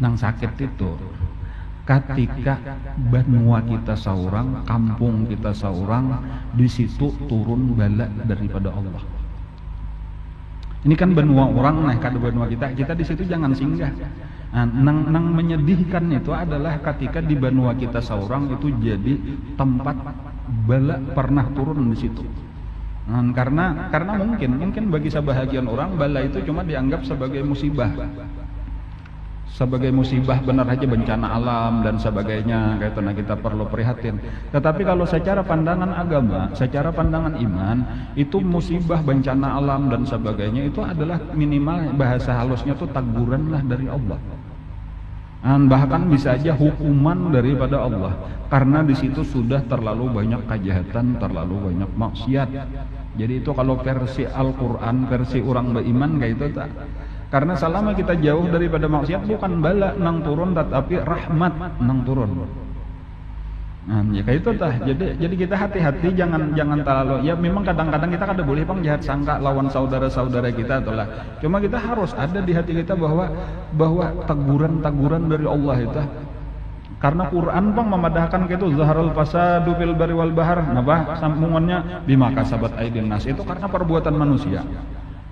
nang sakit itu ketika benua kita seorang, kampung kita seorang, di situ turun bala daripada Allah. Ini kan benua orang, nah kada benua kita di situ jangan singgah. Nang menyedihkan itu adalah ketika di benua kita seorang itu jadi tempat bala pernah turun di situ. Karena mungkin bagi sebahagian orang bala itu cuma dianggap sebagai musibah. Sebagai musibah benar aja, bencana alam dan sebagainya, kayak itu kita perlu prihatin. Tetapi kalau secara pandangan agama, secara pandangan iman, itu musibah, bencana alam dan sebagainya itu adalah minimal bahasa halusnya itu teguran lah dari Allah. Bahkan bisa aja hukuman daripada Allah, karena di situ sudah terlalu banyak kejahatan, terlalu banyak maksiat. Jadi itu kalau versi Al-Quran, versi orang beriman kayak itu tak. Karena selama kita jauh daripada maksiat, bukan bala nang turun, tetapi rahmat nang turun. Ya kayak itu tah. Jadi kita hati-hati, jangan terlalu. Ya memang kadang-kadang kita kada boleh pang jahat sangka lawan saudara-saudara kita atau lah. Cuma kita harus ada di hati kita bahwa teguran dari Allah itu. Karena Quran pang memadahkan gitu, zaharul fasadu fil barri wal bahr. Napa sambungannya bima kasabat aydin nas, itu karena perbuatan manusia.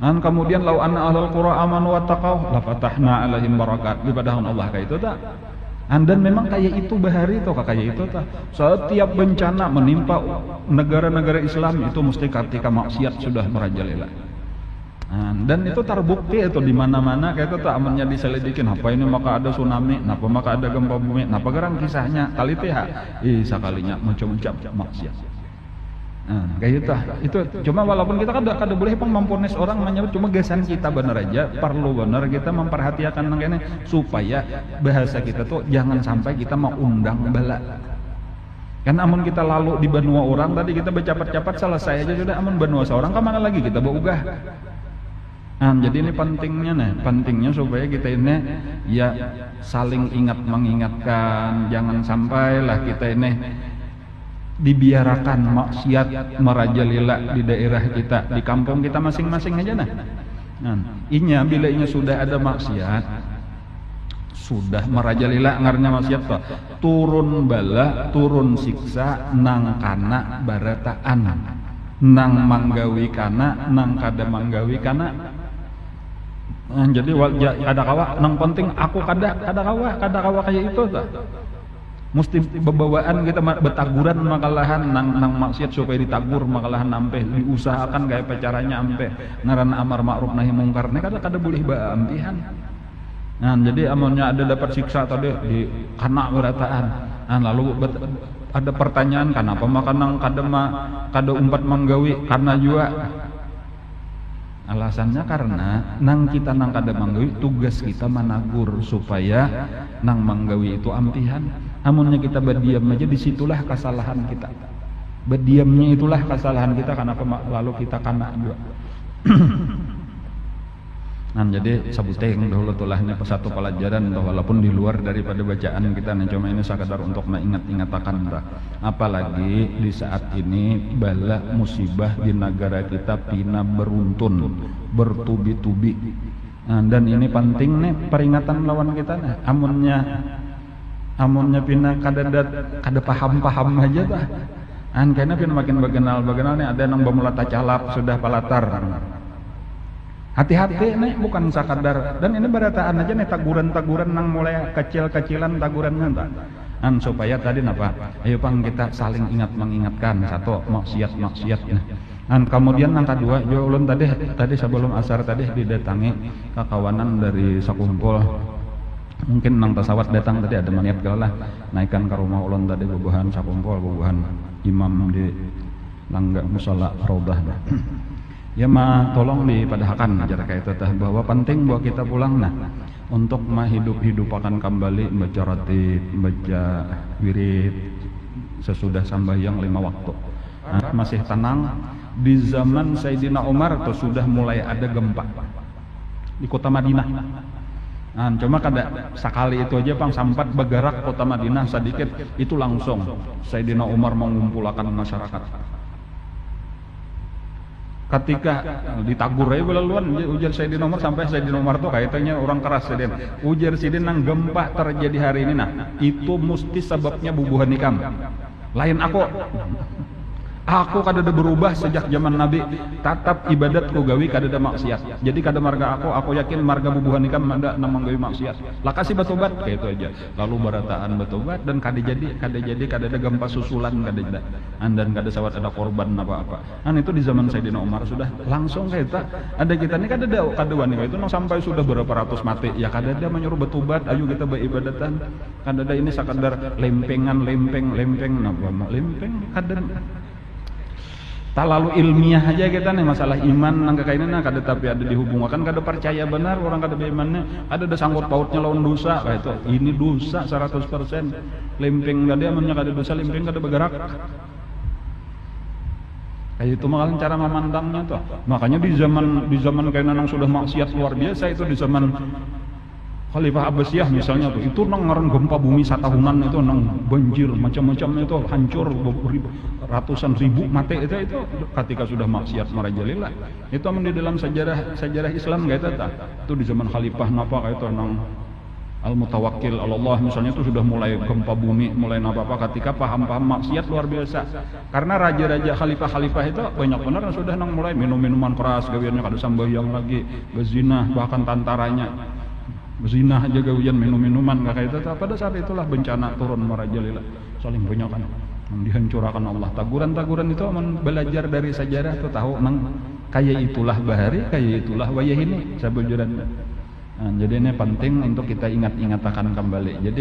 Dan kemudian lau anna ahlul qura amanu wattaqau la fatahna alaihim barakat, dibadahkan Allah kayak itu tak. Dan memang kayak itu bahari itu kayak itu tak. Setiap bencana menimpa negara-negara Islam itu mesti ketika maksiat sudah merajalela. Dan itu terbukti itu di mana-mana kayak itu tak, amannya diselidikin apa ini maka ada tsunami, napa maka ada gempa bumi, napa gerang kisahnya kali teh sekalinya macam-macam maksiat. Kayak itu cuma walaupun kita kada boleh pang memponis orang menyebut, cuma gesan kita bener aja perlu bener kita memperhatikan ini supaya bahasa kita tuh jangan sampai kita mau undang bala. Kan amun kita lalu di benua orang tadi kita bercapat-capat selesai aja sudah, amun benua seorang kemana lagi kita beugah. Jadi ini pentingnya supaya kita ini ya saling mengingatkan, jangan sampailah kita ini dibiarkan maksiat merajalela di daerah kita, di kampung kita masing-masing aja bila sudah ada maksiat, sudah merajalela ngarnya maksiat toh, turun bala, turun siksa nang kana barataan, nang manggawi kana, nang kada manggawi kana. Jadi kada kawa nang penting aku kada kawa kayak itu toh. Mesti bebawaan kita betaguran makalahan nang maksiat supaya ditagur makalahan ampe diusahakan kayak caranya ampe ngaran amar ma'ruf nahi mungkar kada boleh baampihan. Jadi amonnya ada dapat siksa tadi di kana berataan. Lalu ada pertanyaan kenapa makan nang kada umpat manggawi, karena juga alasannya karena nang kita nang kada manggawi, tugas kita menagur supaya nang manggawi itu ampihan. Amunnya kita berdiam aja, disitulah kesalahan kita. Berdiamnya itulah kesalahan kita, kenapa lalu kita kena juga. Jadi sabuteng dahulu tulahnya satu pelajaran, walaupun di luar daripada bacaan kita, cuma ini sekadar untuk mengingat-ingatakan. Apalagi di saat ini bala musibah di negara kita pina beruntun, bertubi-tubi. Dan ini penting nih peringatan lawan kita nih. Amunnya pina kada paham aja dah. Karena pina makin bagenal nih ada nang bamulata calap sudah palatar. Hati-hati nih, bukan sakadar. Dan ini berataan aja nih, taguran-taguran nang mulai kecil-kecilan taguran nanti. Supaya tadi napa? Ayo pang kita saling mengingatkan satu maksiat. Kemudian nang kedua, jo ulun tadi sebelum asar tadi didatangi kakawanan dari sakumpul. Mungkin nang pesawat datang tadi ada maniat galah naikkan ke rumah ulun tadi bubuhan sakumpul, bubuhan imam di langgang musala Raudah. Ya tolong dipadahkan jarak itu bahwa penting bahwa kita pulang untuk hidup-hidupakan kembali baca ratib, baca wirid sesudah sambayang 5 waktu. Masih tenang di zaman Sayyidina Umar tuh sudah mulai ada gempa di kota Madinah. Cuma kada sekali itu aja pang sampat bergerak kota Madinah sedikit itu langsung Sayyidina Umar mengumpulkan masyarakat. ketika ditagur aja belaluan ujar saya di nomor sampai saya di nomor tuh kaitannya orang keras sedin ujar sidin nang gempa terjadi hari ini nah itu mesti sebabnya bubuhan nikam lain aku kadada berubah sejak zaman Nabi tatap ibadat ku gawi kadada maksiat jadi kada marga aku yakin marga bubuhan nikam ada namang gawi maksiat lah kasih batobat kayak itu aja lalu barataan batobat dan kada kadada gempa susulan kadada dan kada sawat ada korban apa-apa itu di zaman Sayyidina Umar sudah langsung kita ada kita ini kadada wanita itu sampai sudah berapa ratus mati ya kadada menyuruh batobat ayo kita beribadatan kadada ini sekadar lempeng kadada tak lalu ilmiah aja kita nih masalah iman nangka kainnya kada tapi ada dihubungkan kada percaya benar orang kada berimannya ada sangkut pautnya lawan dosa kayak itu ini dosa 100% lempeng kada amannya kada dosa lempeng kada bergerak kayak itu makanya cara memandangnya tuh makanya di zaman kainnya nang sudah maksiat luar biasa itu di zaman Khalifah Abbasiyah misalnya tuh itu nang ngaran gempa bumi satahunan itu nang banjir macam-macam itu hancur ratusan ribu mati itu ketika sudah maksiat merajalela itu aman di dalam sejarah Islam kayak itu di zaman Khalifah napa kayak itu nang Al-Mutawakkil Allah misalnya itu sudah mulai gempa bumi mulai apa ketika paham-paham maksiat luar biasa karena raja-raja khalifah itu banyak benar sudah nang mulai minum-minuman keras gawiannya kada sambayang lagi berzina bahkan tantaranya zina aja gawian minum-minuman kayak itu pada saat itulah bencana turun merajalela saling banyakan dihancurkan Allah taguran-taguran itu belajar dari sejarah tuh tahu nang kayak itulah bahari kayak itulah wayah ini sabujuran jadi ini penting untuk kita ingat-ingatakan kembali jadi